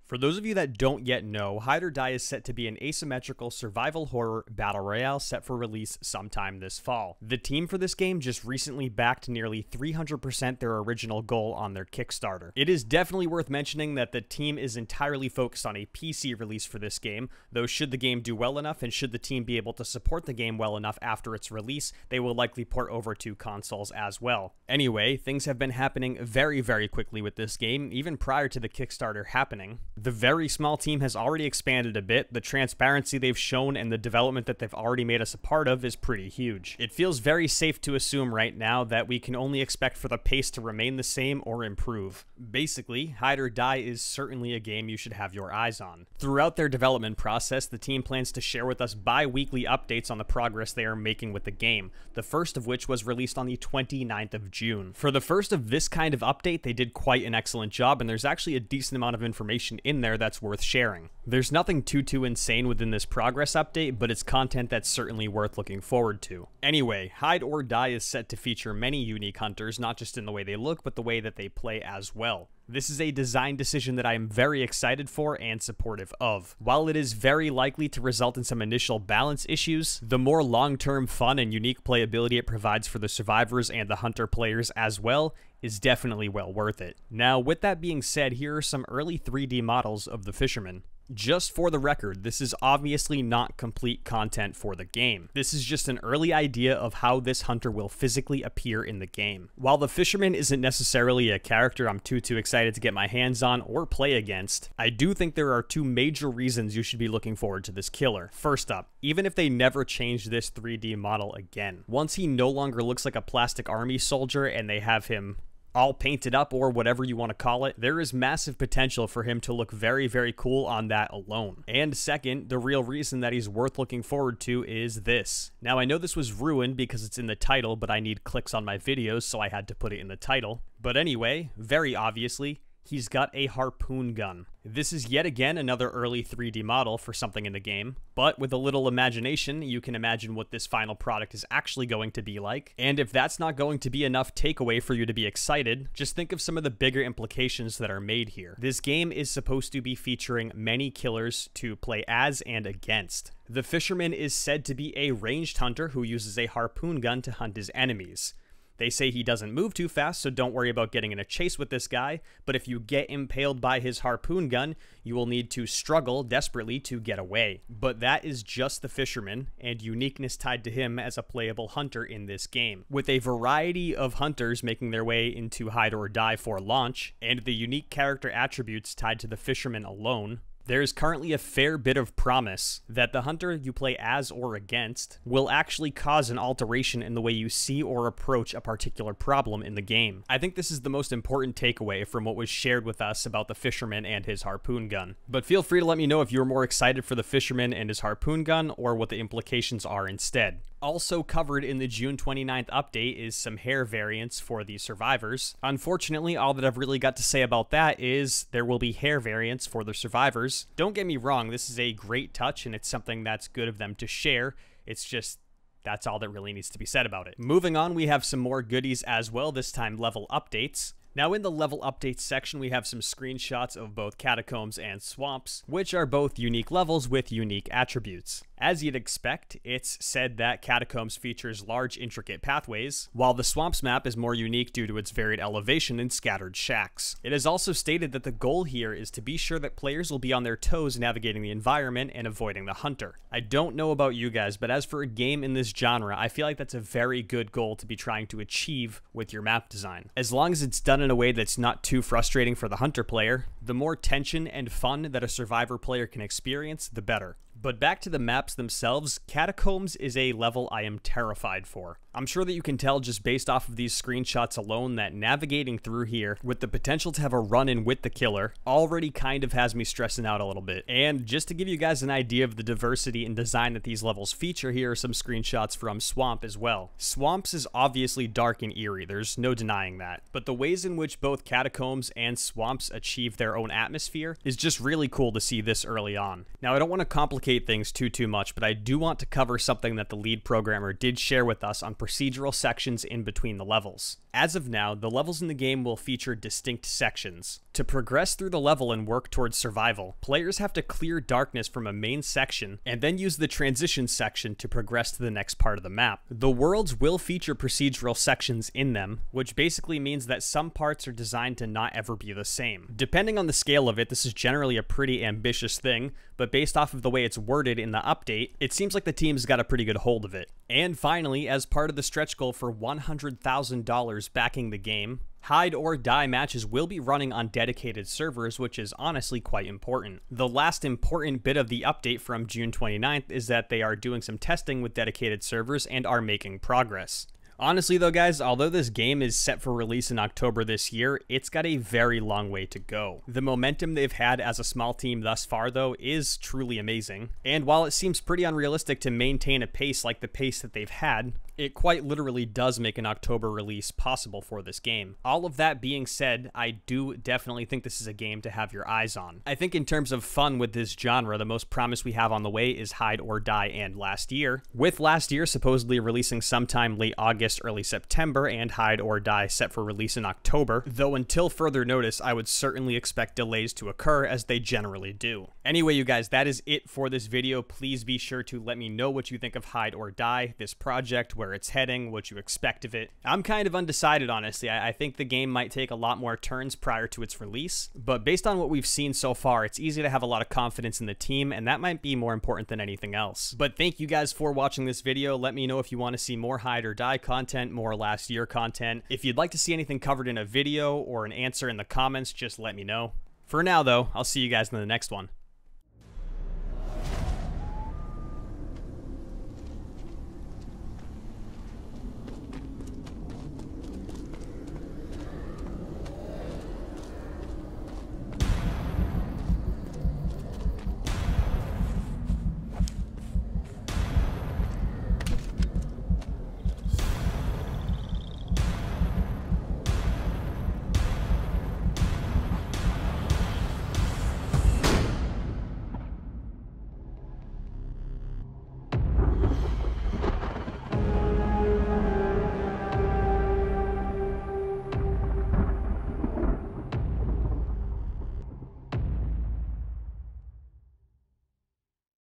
For those of you that don't yet know, Hide or Die is set to be an asymmetrical survival horror battle royale set for release sometime this fall. The team for this game just recently backed nearly 300% their original goal on their Kickstarter. It is definitely worth mentioning that the team is entirely focused on a PC release for this game, though should the game do well enough and should the team be able to support the game well enough after its release, they will likely port over to consoles as well. Anyway, things have been happening very quickly with this game, even prior to the Kickstarter happening. The very small team has already expanded a bit. The transparency they've shown and the development that they've already made us a part of is pretty huge. It feels very safe to assume right now that we can only expect for the pace to remain the same or improve. Basically, Hide or Die is certainly a game you should have your eyes on. Throughout their development process, the team plans to share with us bi-weekly updates on the progress they are making with the game, the first of which was released on the 29th of June. For the first of this kind of update, they did quite an excellent job, and there's actually a decent amount of information in there that's worth sharing. There's nothing too insane within this progress update, but it's content that's certainly worth looking forward to. Anyway, Hide or Die is set to feature many unique hunters, not just in the way they look, but the way that they play as well. This is a design decision that I am very excited for and supportive of. While it is very likely to result in some initial balance issues, the more long-term fun and unique playability it provides for the survivors and the hunter players as well is definitely well worth it. Now, with that being said, here are some early 3D models of the Fisherman. Just for the record, this is obviously not complete content for the game. This is just an early idea of how this hunter will physically appear in the game. While the Fisherman isn't necessarily a character I'm too excited to get my hands on or play against, I do think there are two major reasons you should be looking forward to this killer. First up, even if they never change this 3D model again, once he no longer looks like a plastic army soldier and they have him all painted up or whatever you want to call it, there is massive potential for him to look very cool on that alone. And second, the real reason that he's worth looking forward to is this. Now, I know this was ruined because it's in the title, but I need clicks on my videos, so I had to put it in the title. But anyway, very obviously, he's got a harpoon gun. This is yet again another early 3D model for something in the game, but with a little imagination, you can imagine what this final product is actually going to be like. And if that's not going to be enough takeaway for you to be excited, just think of some of the bigger implications that are made here. This game is supposed to be featuring many killers to play as and against. The Fisherman is said to be a ranged hunter who uses a harpoon gun to hunt his enemies. They say he doesn't move too fast, so don't worry about getting in a chase with this guy, but if you get impaled by his harpoon gun, you will need to struggle desperately to get away. But that is just the Fisherman, and uniqueness tied to him as a playable hunter in this game. With a variety of hunters making their way into Hide or Die for launch, and the unique character attributes tied to the Fisherman alone, there is currently a fair bit of promise that the hunter you play as or against will actually cause an alteration in the way you see or approach a particular problem in the game. I think this is the most important takeaway from what was shared with us about the Fisherman and his harpoon gun. But feel free to let me know if you're more excited for the Fisherman and his harpoon gun or what the implications are instead. Also covered in the June 29th update is some hair variants for the survivors. Unfortunately, all that I've really got to say about that is there will be hair variants for the survivors. Don't get me wrong, this is a great touch and it's something that's good of them to share. It's just, that's all that really needs to be said about it. Moving on, we have some more goodies as well, this time level updates. Now in the level updates section, we have some screenshots of both catacombs and swamps, which are both unique levels with unique attributes. As you'd expect, it's said that Catacombs features large, intricate pathways, while the Swamps map is more unique due to its varied elevation and scattered shacks. It is also stated that the goal here is to be sure that players will be on their toes navigating the environment and avoiding the hunter. I don't know about you guys, but as for a game in this genre, I feel like that's a very good goal to be trying to achieve with your map design. As long as it's done in a way that's not too frustrating for the hunter player, the more tension and fun that a survivor player can experience, the better. But back to the maps themselves, Catacombs is a level I am terrified for. I'm sure that you can tell just based off of these screenshots alone that navigating through here with the potential to have a run-in with the killer already kind of has me stressing out a little bit. And just to give you guys an idea of the diversity and design that these levels feature, here are some screenshots from Swamp as well. Swamps is obviously dark and eerie, there's no denying that. But the ways in which both Catacombs and Swamps achieve their own atmosphere is just really cool to see this early on. Now, I don't want to complicate complicate things too much, but I do want to cover something that the lead programmer did share with us on procedural sections in between the levels. As of now, the levels in the game will feature distinct sections. To progress through the level and work towards survival, players have to clear darkness from a main section and then use the transition section to progress to the next part of the map. The worlds will feature procedural sections in them, which basically means that some parts are designed to not ever be the same. Depending on the scale of it, this is generally a pretty ambitious thing, but based off of the way it's worded in the update, it seems like the team's got a pretty good hold of it. And finally, as part of the stretch goal for $100,000 backing the game, hide or die matches will be running on dedicated servers, which is honestly quite important. The last important bit of the update from June 29th is that they are doing some testing with dedicated servers and are making progress. Honestly though guys, although this game is set for release in October this year, it's got a very long way to go. The momentum they've had as a small team thus far though is truly amazing, and while it seems pretty unrealistic to maintain a pace like the pace that they've had, it quite literally does make an October release possible for this game. All of that being said, I do definitely think this is a game to have your eyes on. I think in terms of fun with this genre, the most promise we have on the way is Hide or Die and Last Year, with Last Year supposedly releasing sometime late August, early September, and Hide or Die set for release in October, though until further notice, I would certainly expect delays to occur as they generally do. Anyway, you guys, that is it for this video. Please be sure to let me know what you think of Hide or Die, this project, where it's heading, what you expect of it. I'm kind of undecided, honestly. I think the game might take a lot more turns prior to its release, but based on what we've seen so far, it's easy to have a lot of confidence in the team, and that might be more important than anything else. But thank you guys for watching this video. Let me know if you want to see more Hide or Die content, more Last Year content. If you'd like to see anything covered in a video or an answer in the comments, just let me know. For now, though, I'll see you guys in the next one.